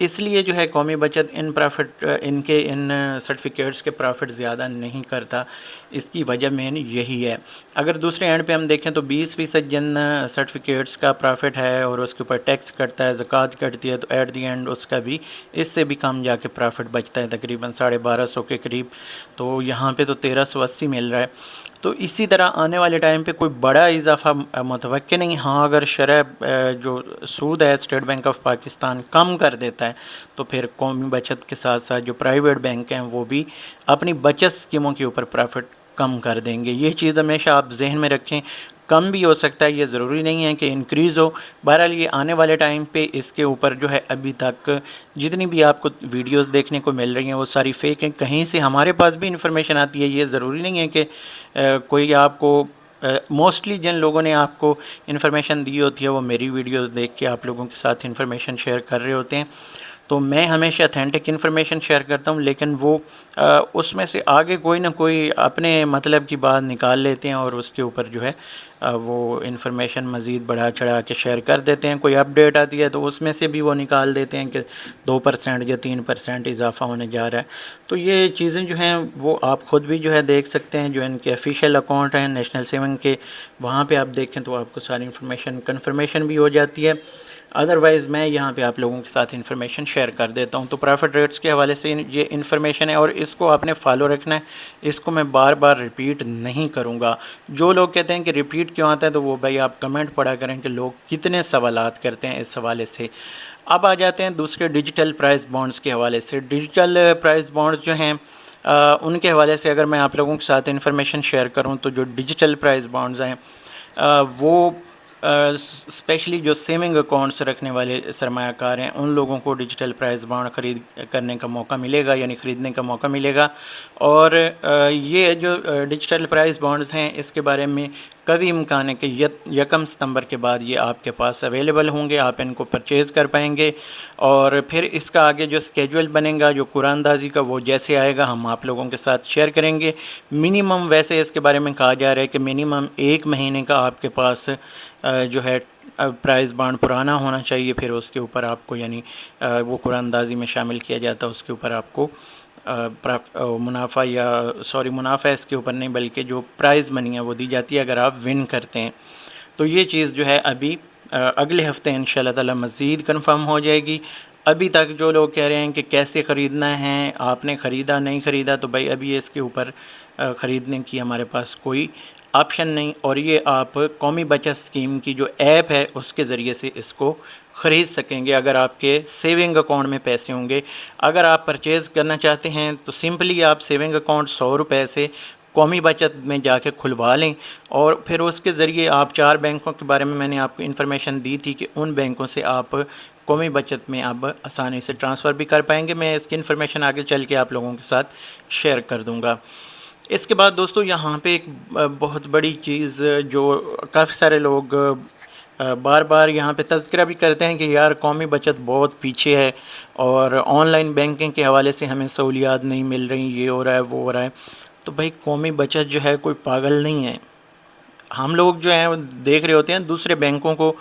اس لیے جو ہے قومی بچت ان سرٹیفکیٹس کے پرافٹ زیادہ نہیں کرتا، اس کی وجہ مین یہی ہے۔ اگر دوسرے اینڈ پہ ہم دیکھیں تو 20% جن سرٹیفکیٹس کا پرافٹ ہے اور اس کے اوپر ٹیکس کٹتا ہے، زکوٰۃ کٹتی ہے، تو ایٹ دی اینڈ اس کا بھی اس سے بھی کم جا کے پرافٹ بچتا ہے، تقریباً 1250 کے قریب، تو یہاں پہ تو 1380 مل رہا ہے۔ تو اسی طرح آنے والے ٹائم پہ کوئی بڑا اضافہ متوقع نہیں۔ ہاں اگر شرح جو سود ہے اسٹیٹ بینک آف پاکستان کم کر دیتا ہے تو پھر قومی بچت کے ساتھ ساتھ جو پرائیویٹ بینک ہیں وہ بھی اپنی بچت اسکیموں کے اوپر پرافٹ کم کر دیں گے۔ یہ چیز ہمیشہ آپ ذہن میں رکھیں، کم بھی ہو سکتا ہے، یہ ضروری نہیں ہے کہ انکریز ہو۔ بہرحال یہ آنے والے ٹائم پہ اس کے اوپر جو ہے ابھی تک جتنی بھی آپ کو ویڈیوز دیکھنے کو مل رہی ہیں وہ ساری فیک ہیں، کہیں سے ہمارے پاس بھی انفارمیشن آتی ہے، یہ ضروری نہیں ہے کہ کوئی آپ کو موسٹلی جن لوگوں نے آپ کو انفارمیشن دی ہوتی ہے وہ میری ویڈیوز دیکھ کے آپ لوگوں کے ساتھ انفارمیشن شیئر کر رہے ہوتے ہیں، تو میں ہمیشہ اتھینٹک انفارمیشن شیئر کرتا ہوں، لیکن وہ اس میں سے آگے کوئی نہ کوئی اپنے مطلب کی بات نکال لیتے ہیں اور اس کے اوپر جو ہے وہ انفارمیشن مزید بڑھا چڑھا کے شیئر کر دیتے ہیں۔ کوئی اپڈیٹ آتی ہے تو اس میں سے بھی وہ نکال دیتے ہیں کہ 2% یا 3% اضافہ ہونے جا رہا ہے۔ تو یہ چیزیں جو ہیں وہ آپ خود بھی جو ہے دیکھ سکتے ہیں، جو ان کے آفیشیل اکاؤنٹ ہیں نیشنل سیونگ کے، وہاں پہ آپ دیکھیں تو آپ کو ساری انفارمیشن کنفرمیشن بھی ہو جاتی ہے۔ ادروائز میں یہاں پہ آپ لوگوں کے ساتھ انفارمیشن شیئر کر دیتا ہوں۔ تو پرافٹ ریٹس کے حوالے سے یہ انفارمیشن ہے اور اس کو آپ نے فالو رکھنا ہے، اس کو میں بار بار ریپیٹ نہیں کروں گا۔ جو لوگ کہتے ہیں کہ ریپیٹ کیوں آتا ہے تو وہ بھائی آپ کمنٹ پڑھا کریں کہ لوگ کتنے سوالات کرتے ہیں اس حوالے سے۔ اب آ جاتے ہیں دوسرے ڈیجیٹل پرائز بانڈز کے حوالے سے۔ ڈیجیٹل پرائز بانڈز جو ہیں ان کے حوالے سے اگر میں آپ لوگوں کے ساتھ انفارمیشن شیئر کروں تو جو ڈیجیٹل پرائز بانڈز ہیں وہ اسپیشلی جو سیونگ اکاؤنٹس رکھنے والے سرمایہ کار ہیں ان لوگوں کو ڈیجیٹل پرائز بانڈ خرید کرنے کا موقع ملے گا، یعنی خریدنے کا موقع ملے گا۔ اور یہ جو ڈیجیٹل پرائز بانڈز ہیں اس کے بارے میں قوی امکان ہے کہ 1 ستمبر کے بعد یہ آپ کے پاس اویلیبل ہوں گے، آپ ان کو پرچیز کر پائیں گے، اور پھر اس کا آگے جو اسکیجول بنے گا جو قرآن اندازی کا وہ جیسے آئے گا ہم آپ لوگوں کے ساتھ شیئر کریں گے۔ منیمم ویسے اس کے بارے میں کہا جا رہا ہے کہ منیمم 1 مہینے کا آپ کے پاس جو ہے پرائز بانڈ پرانا ہونا چاہیے، پھر اس کے اوپر آپ کو یعنی وہ قرآن اندازی میں شامل کیا جاتا ہے، اس کے اوپر آپ کو منافع اس کے اوپر نہیں بلکہ جو پرائز منی ہے وہ دی جاتی ہے اگر آپ ون کرتے ہیں۔ تو یہ چیز جو ہے ابھی اگلے ہفتے انشاءاللہ تعالی مزید کنفرم ہو جائے گی۔ ابھی تک جو لوگ کہہ رہے ہیں کہ کیسے خریدنا ہے، آپ نے خریدا نہیں خریدا، تو بھائی ابھی اس کے اوپر خریدنے کی ہمارے پاس کوئی آپشن نہیں، اور یہ آپ قومی بچت اسکیم کی جو ایپ ہے اس کے ذریعے سے اس کو خرید سکیں گے اگر آپ کے سیونگ اکاؤنٹ میں پیسے ہوں گے۔ اگر آپ پرچیز کرنا چاہتے ہیں تو سمپلی آپ سیونگ اکاؤنٹ 100 روپے سے قومی بچت میں جا کے کھلوا لیں، اور پھر اس کے ذریعے آپ 4 بینکوں کے بارے میں نے آپ کو انفارمیشن دی تھی کہ ان بینکوں سے آپ قومی بچت میں اب آسانی سے ٹرانسفر بھی کر پائیں گے۔ میں اس کی انفارمیشن آگے چل کے آپ لوگوں کے ساتھ شیئر کر دوں گا۔ اس کے بعد دوستو یہاں پہ ایک بہت بڑی چیز جو کافی سارے لوگ بار بار یہاں پہ تذکرہ بھی کرتے ہیں کہ یار قومی بچت بہت پیچھے ہے اور آن لائن بینکنگ کے حوالے سے ہمیں سہولیات نہیں مل رہی، یہ ہو رہا ہے وہ ہو رہا ہے۔ تو بھائی قومی بچت جو ہے کوئی پاگل نہیں ہے۔ ہم لوگ جو ہیں دیکھ رہے ہوتے ہیں دوسرے بینکوں کو،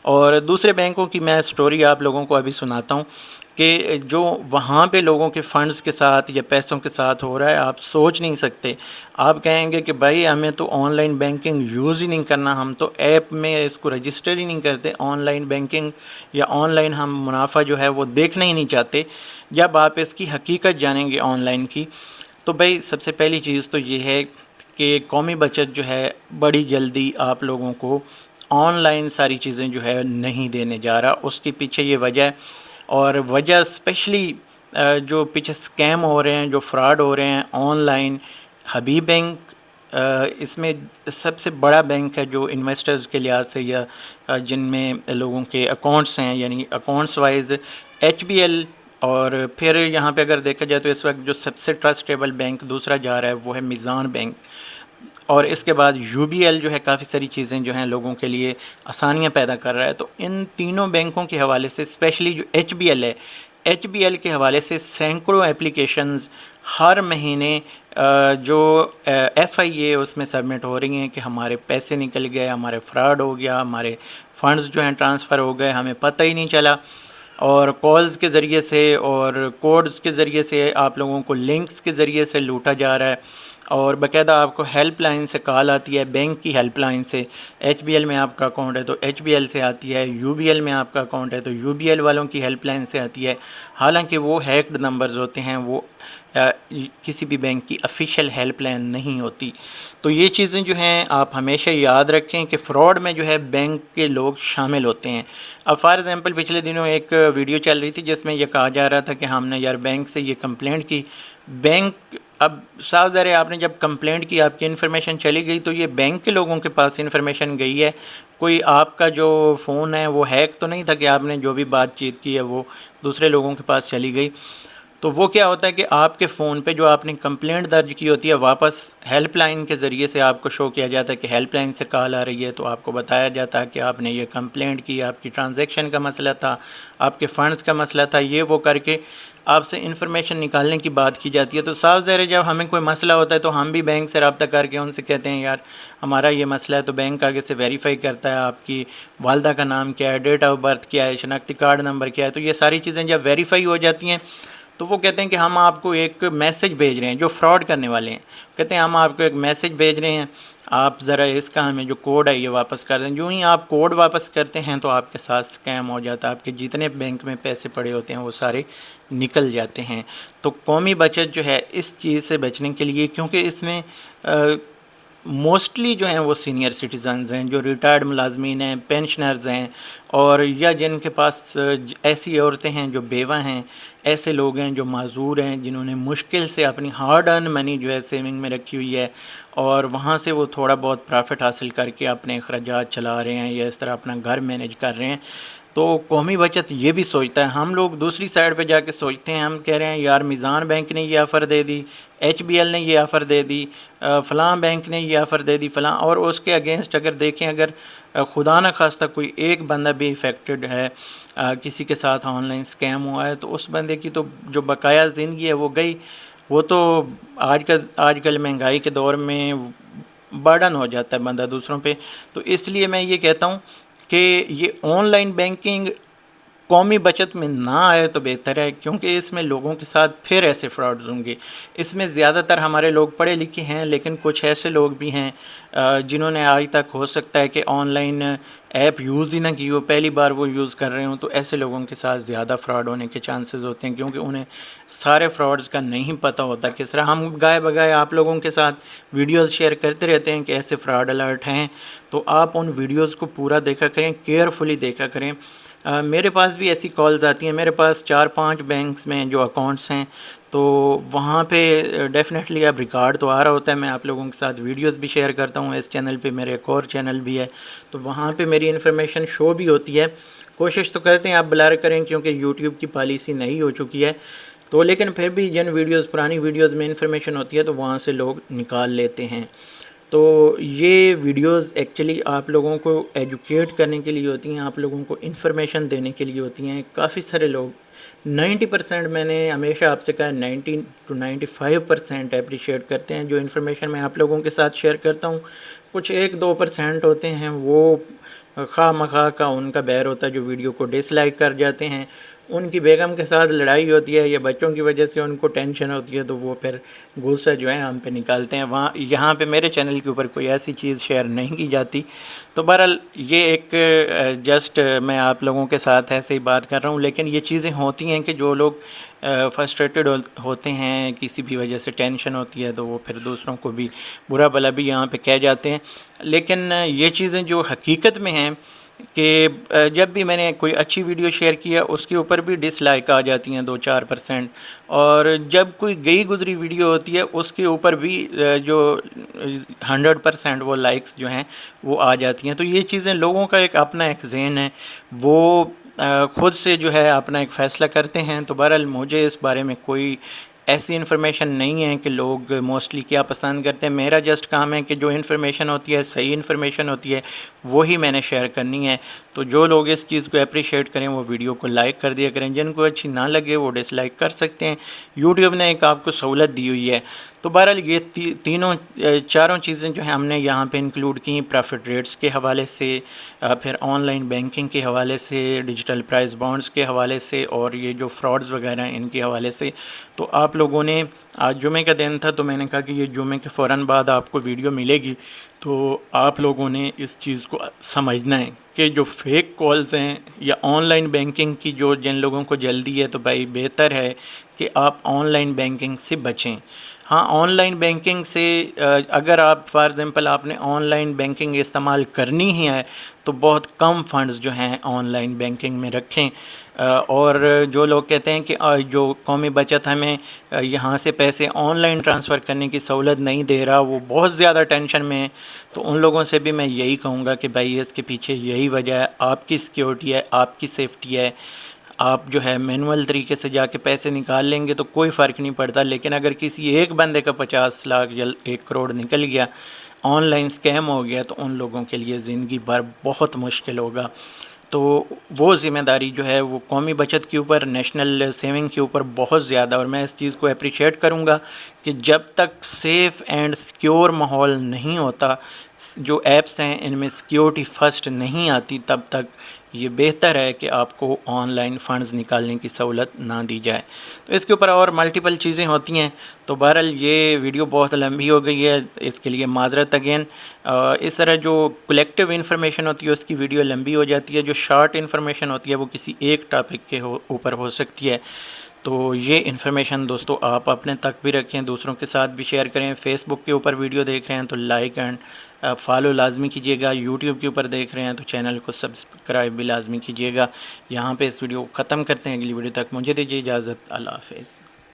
اور دوسرے بینکوں کی میں سٹوری آپ لوگوں کو ابھی سناتا ہوں کہ جو وہاں پہ لوگوں کے فنڈز کے ساتھ یا پیسوں کے ساتھ ہو رہا ہے آپ سوچ نہیں سکتے۔ آپ کہیں گے کہ بھائی ہمیں تو آن لائن بینکنگ یوز ہی نہیں کرنا، ہم تو ایپ میں اس کو رجسٹر ہی نہیں کرتے، آن لائن بینکنگ یا آن لائن ہم منافع جو ہے وہ دیکھنا ہی نہیں چاہتے۔ جب آپ اس کی حقیقت جانیں گے آن لائن کی تو بھائی سب سے پہلی چیز تو یہ ہے کہ قومی بچت جو ہے بڑی جلدی آپ لوگوں کو آن لائن ساری چیزیں جو ہے نہیں دینے جا رہا۔ اس کے پیچھے یہ وجہ ہے، اور وجہ اسپیشلی جو پیچھے سکیم ہو رہے ہیں، جو فراڈ ہو رہے ہیں آن لائن، حبیب بینک اس میں سب سے بڑا بینک ہے جو انویسٹرز کے لحاظ سے یا جن میں لوگوں کے اکاؤنٹس ہیں، یعنی accounts wise H B L, اور پھر یہاں پہ اگر دیکھا جائے تو اس وقت جو سب سے ٹرسٹیبل بینک دوسرا جا رہا ہے وہ ہے میزان بینک، اور اس کے بعد یو بی ایل جو ہے کافی ساری چیزیں جو ہیں لوگوں کے لیے آسانیاں پیدا کر رہا ہے۔ تو ان تینوں بینکوں کے حوالے سے اسپیشلی جو ایچ بی ایل ہے، ایچ بی ایل کے حوالے سے سینکڑوں اپلیکیشنز ہر مہینے جو ایف آئی اے اس میں سبمٹ ہو رہی ہیں کہ ہمارے پیسے نکل گئے، ہمارے فراڈ ہو گیا، ہمارے فنڈز جو ہیں ٹرانسفر ہو گئے، ہمیں پتہ ہی نہیں چلا۔ اور کالز کے ذریعے سے اور کوڈز کے ذریعے سے آپ لوگوں کو لنکس کے ذریعے سے لوٹا جا رہا ہے، اور باقاعدہ آپ کو ہیلپ لائن سے کال آتی ہے، بینک کی ہیلپ لائن سے۔ ایچ بی ایل میں آپ کا اکاؤنٹ ہے تو ایچ بی ایل سے آتی ہے، یو بی ایل میں آپ کا اکاؤنٹ ہے تو یو بی ایل والوں کی ہیلپ لائن سے آتی ہے، حالانکہ وہ ہیکڈ نمبرز ہوتے ہیں، وہ کسی بھی بینک کی افیشیل ہیلپ لائن نہیں ہوتی۔ تو یہ چیزیں جو ہیں آپ ہمیشہ یاد رکھیں کہ فراڈ میں جو ہے بینک کے لوگ شامل ہوتے ہیں۔ اب فار ایگزامپل پچھلے دنوں ایک ویڈیو چل رہی تھی جس میں یہ کہا جا رہا تھا کہ ہم نے یار بینک سے یہ کمپلینٹ کی، بینک اب صاف ظاہر ہے آپ نے جب کمپلینٹ کی آپ کی انفارمیشن چلی گئی تو یہ بینک کے لوگوں کے پاس انفارمیشن گئی ہے، کوئی آپ کا جو فون ہے وہ ہیک تو نہیں تھا کہ آپ نے جو بھی بات چیت کی ہے وہ دوسرے لوگوں کے پاس چلی گئی۔ تو وہ کیا ہوتا ہے کہ آپ کے فون پہ جو آپ نے کمپلینٹ درج کی ہوتی ہے واپس ہیلپ لائن کے ذریعے سے آپ کو شو کیا جاتا ہے کہ ہیلپ لائن سے کال آ رہی ہے، تو آپ کو بتایا جاتا ہے کہ آپ نے یہ کمپلینٹ کی، آپ کی ٹرانزیکشن کا مسئلہ تھا، آپ کے فنڈز کا مسئلہ تھا، یہ وہ کر کے آپ سے انفارمیشن نکالنے کی بات کی جاتی ہے۔ تو صاف ظاہر ہے جب ہمیں کوئی مسئلہ ہوتا ہے تو ہم بھی بینک سے رابطہ کر کے ان سے کہتے ہیں یار ہمارا یہ مسئلہ ہے، تو بینک آگے سے ویریفائی کرتا ہے آپ کی والدہ کا نام کیا ہے، ڈیٹ آف برتھ کیا ہے، شناختی کارڈ نمبر کیا ہے، تو یہ ساری چیزیں جب ویریفائی ہو جاتی ہیں تو وہ کہتے ہیں کہ ہم آپ کو ایک میسج بھیج رہے ہیں، جو فراڈ کرنے والے ہیں کہتے ہیں ہم آپ کو ایک میسج بھیج رہے ہیں، آپ ذرا اس کا ہمیں جو کوڈ ہے یہ واپس کر دیں۔ جو ہی آپ کوڈ واپس کرتے ہیں تو آپ کے ساتھ اسکیم ہو جاتا ہے، آپ کے جتنے بینک میں پیسے پڑے ہوتے ہیں وہ سارے نکل جاتے ہیں۔ تو قومی بچت جو ہے اس چیز سے بچنے کے لیے، کیونکہ اس میں موسٹلی جو ہیں وہ سینئر سٹیزنز ہیں، جو ریٹائرڈ ملازمین ہیں، پینشنرز ہیں، اور یا جن کے پاس ایسی عورتیں ہیں جو بیوہ ہیں، ایسے لوگ ہیں جو معذور ہیں، جنہوں نے مشکل سے اپنی ہارڈ ارن منی جو ہے سیونگ میں رکھی ہوئی ہے اور وہاں سے وہ تھوڑا بہت پرافٹ حاصل کر کے اپنے اخراجات چلا رہے ہیں یا اس طرح اپنا گھر مینیج کر رہے ہیں۔ تو قومی بچت یہ بھی سوچتا ہے، ہم لوگ دوسری سائڈ پہ جا کے سوچتے ہیں، ہم کہہ رہے ہیں یار میزان بینک نے یہ آفر دے دی، ایچ بی ایل نے یہ آفر دے دی، فلاں بینک نے یہ آفر دے دی فلاں، اور اس کے اگینسٹ اگر دیکھیں اگر خدا نہ خواستہ کوئی ایک بندہ بھی افیکٹڈ ہے، کسی کے ساتھ آن لائن اسکیم ہوا ہے، تو اس بندے کی تو جو بقایا زندگی ہے وہ گئی، وہ تو آج کل مہنگائی کے دور میں برڈن ہو جاتا ہے بندہ دوسروں پہ۔ تو اس لیے میں یہ کہتا ہوں کہ یہ آن لائن بینکنگ قومی بچت میں نہ آئے تو بہتر ہے، کیونکہ اس میں لوگوں کے ساتھ پھر ایسے فراڈز ہوں گے۔ اس میں زیادہ تر ہمارے لوگ پڑھے لکھے ہیں، لیکن کچھ ایسے لوگ بھی ہیں جنہوں نے آج تک ہو سکتا ہے کہ آن لائن ایپ یوز ہی نہ کی ہو، پہلی بار وہ یوز کر رہے ہوں، تو ایسے لوگوں کے ساتھ زیادہ فراڈ ہونے کے چانسز ہوتے ہیں، کیونکہ انہیں سارے فراڈز کا نہیں پتہ ہوتا کس طرح۔ ہم گائے بگائے آپ لوگوں کے ساتھ ویڈیوز شیئر کرتے رہتے ہیں کہ ایسے فراڈ الرٹ ہیں، تو آپ ان ویڈیوز کو پورا دیکھا کریں، کیئرفلی دیکھا کریں۔ میرے پاس بھی ایسی کالز آتی ہیں، میرے پاس 4-5 بینکس میں جو اکاؤنٹس ہیں، تو وہاں پہ ڈیفینیٹلی اب ریکارڈ تو آ رہا ہوتا ہے، میں آپ لوگوں کے ساتھ ویڈیوز بھی شیئر کرتا ہوں، اس چینل پہ میرے ایک اور چینل بھی ہے، تو وہاں پہ میری انفارمیشن شو بھی ہوتی ہے۔ کوشش تو کرتے ہیں آپ بلر کریں، کیونکہ یوٹیوب کی پالیسی نہیں ہو چکی ہے، تو لیکن پھر بھی جن ویڈیوز پرانی ویڈیوز میں انفارمیشن ہوتی ہے تو وہاں سے لوگ نکال لیتے ہیں۔ تو یہ ویڈیوز ایکچولی آپ لوگوں کو ایجوکیٹ کرنے کے لیے ہوتی ہیں، آپ لوگوں کو انفارمیشن دینے کے لیے ہوتی ہیں۔ کافی سارے لوگ 90% میں نے ہمیشہ آپ سے کہا 90 to 95% اپریشیٹ کرتے ہیں جو انفارمیشن میں آپ لوگوں کے ساتھ شیئر کرتا ہوں۔ کچھ 1-2% ہوتے ہیں وہ خواہ مخواہ کا ان کا بیر ہوتا ہے جو ویڈیو کو ڈس لائک کر جاتے ہیں، ان کی بیگم کے ساتھ لڑائی ہوتی ہے یا بچوں کی وجہ سے ان کو ٹینشن ہوتی ہے تو وہ پھر غصہ جو ہے ہم پہ نکالتے ہیں۔ یہاں پہ میرے چینل کے اوپر کوئی ایسی چیز شیئر نہیں کی جاتی۔ تو بہرحال یہ ایک جسٹ میں آپ لوگوں کے ساتھ ایسے ہی بات کر رہا ہوں، لیکن یہ چیزیں ہوتی ہیں کہ جو لوگ فرسٹریٹڈ ہوتے ہیں، کسی بھی وجہ سے ٹینشن ہوتی ہے، تو وہ پھر دوسروں کو بھی برا بھلا بھی یہاں پہ کہہ جاتے ہیں۔ لیکن یہ چیزیں جو حقیقت میں ہیں کہ جب بھی میں نے کوئی اچھی ویڈیو شیئر کیا اس کے اوپر بھی ڈس لائک آ جاتی ہیں 2-4%، اور جب کوئی گئی گزری ویڈیو ہوتی ہے اس کے اوپر بھی جو 100% وہ لائکس جو ہیں وہ آ جاتی ہیں۔ تو یہ چیزیں لوگوں کا ایک اپنا ایک ذہن ہے، وہ خود سے جو ہے اپنا ایک فیصلہ کرتے ہیں۔ تو بہرحال مجھے اس بارے میں کوئی ایسی انفارمیشن نہیں ہے کہ لوگ موسٹلی کیا پسند کرتے ہیں۔ میرا جسٹ کام ہے کہ جو انفارمیشن ہوتی ہے، صحیح انفارمیشن ہوتی ہے، وہی میں نے شیئر کرنی ہے۔ تو جو لوگ اس چیز کو اپریشیٹ کریں وہ ویڈیو کو لائک کر دیا کریں، جن کو اچھی نہ لگے وہ ڈس لائک کر سکتے ہیں، یوٹیوب نے ایک آپ کو سہولت دی ہوئی ہے۔ تو بہرحال یہ چاروں چیزیں جو ہیں ہم نے یہاں پہ انکلوڈ کی، پرافٹ ریٹس کے حوالے سے، پھر آن لائن بینکنگ کے حوالے سے، ڈیجیٹل پرائز بانڈز کے حوالے سے، اور یہ جو فراڈز وغیرہ ہیں ان کے حوالے سے۔ تو آپ لوگوں نے، آج جمعے کا دن تھا تو میں نے کہا کہ یہ جمعے کے فوراً بعد آپ کو ویڈیو ملے گی، تو آپ لوگوں نے اس چیز کو سمجھنا ہے کہ جو فیک کالز ہیں یا آن لائن بینکنگ کی جن لوگوں کو جلدی ہے، تو بھائی بہتر ہے کہ آپ آن لائن بینکنگ سے بچیں۔ ہاں، آن لائن بینکنگ سے اگر آپ فار ایگزامپل آپ نے آن لائن بینکنگ استعمال کرنی ہی ہے تو بہت کم فنڈز جو ہیں آن لائن بینکنگ میں رکھیں۔ اور جو لوگ کہتے ہیں کہ جو قومی بچت ہمیں یہاں سے پیسے آن لائن ٹرانسفر کرنے کی سہولت نہیں دے رہا، وہ بہت زیادہ ٹینشن میں ہیں، تو ان لوگوں سے بھی میں یہی کہوں گا کہ بھائی اس کے پیچھے یہی وجہ ہے، آپ کی سیکیورٹی ہے، آپ کی سیفٹی ہے۔ آپ جو ہے مینول طریقے سے جا کے پیسے نکال لیں گے تو کوئی فرق نہیں پڑتا، لیکن اگر کسی ایک بندے کا 50 لاکھ یا 1 کروڑ نکل گیا، آن لائن اسکیم ہو گیا، تو ان لوگوں کے لیے زندگی بھر بہت مشکل ہوگا۔ تو وہ ذمہ داری جو ہے وہ قومی بچت کے اوپر، نیشنل سیونگ کے اوپر بہت زیادہ، اور میں اس چیز کو اپریشیٹ کروں گا کہ جب تک سیف اینڈ سیکیور ماحول نہیں ہوتا، جو ایپس ہیں ان میں سیکیورٹی فرسٹ نہیں آتی، تب تک یہ بہتر ہے کہ آپ کو آن لائن فنڈز نکالنے کی سہولت نہ دی جائے۔ تو اس کے اوپر اور ملٹیپل چیزیں ہوتی ہیں، تو بہرحال یہ ویڈیو بہت لمبی ہو گئی ہے، اس کے لیے معذرت اگین۔ اس طرح جو کلیکٹیو انفارمیشن ہوتی ہے اس کی ویڈیو لمبی ہو جاتی ہے، جو شارٹ انفارمیشن ہوتی ہے وہ کسی ایک ٹاپک کے اوپر ہو سکتی ہے۔ تو یہ انفارمیشن دوستو آپ اپنے تک بھی رکھیں، دوسروں کے ساتھ بھی شیئر کریں۔ فیس بک کے اوپر ویڈیو دیکھ رہے ہیں تو لائک اینڈ فالو لازمی کیجیے گا، یوٹیوب کے اوپر دیکھ رہے ہیں تو چینل کو سبسکرائب بھی لازمی کیجیے گا۔ یہاں پہ اس ویڈیو کو ختم کرتے ہیں، اگلی ویڈیو تک مجھے دیجیے اجازت، اللہ حافظ۔